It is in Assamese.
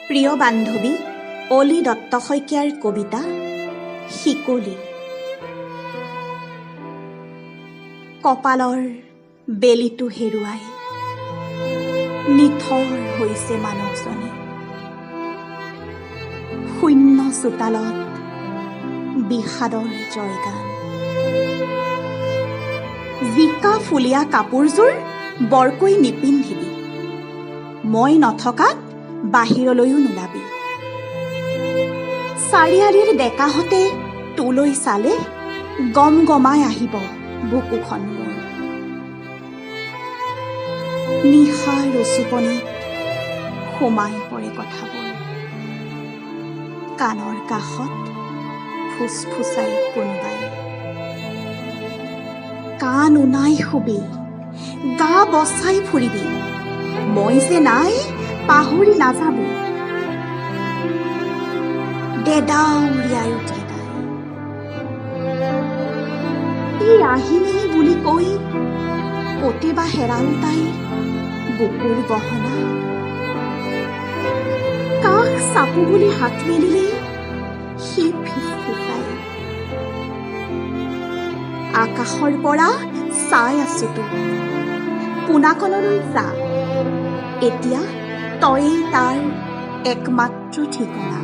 প্ৰিয় বান্ধৱী অলি দত্ত শইকীয়াৰ কবিতা শিকলি। কপালৰ বেলিটো হেৰুৱাই নিথৰ হৈছে মানুহজনী, শূন্য চোতালত বিষাদৰ জয়গান। জিকা ফুলীয়া কাপোৰযোৰ বৰকৈ নিপিন্ধিবি, মই নথকাত বাহিৰলৈও নোলাবি। চাৰিআলিৰ ডেকাহঁতে তোলৈ চালে গম গমাই আহিব বুকুখন মোৰ। নিশাৰ উচুপনিত সোমাই পৰে কথাবোৰ, কাণৰ কাষত ফুচফুচাই কোনোবাই। কাণ উনাই শুবি, গা বচাই ফুৰিবি, মই যে নাই পাহৰি নাযাবি। দেদাউৰিয়াই উঠে তাই, ই আহিমেই বুলি কৈ কতে বা হেৰাল তাইৰ বুকুৰ গহনা। কাষ চাপো বুলি হাত মেলিলে সি ফিচফিচাই। আকাশৰ পৰা চাই আছো তোক, পোনাকণলৈ চা, এতিয়া তয়েই তাৰ একমাত্ৰ ঠিকনা।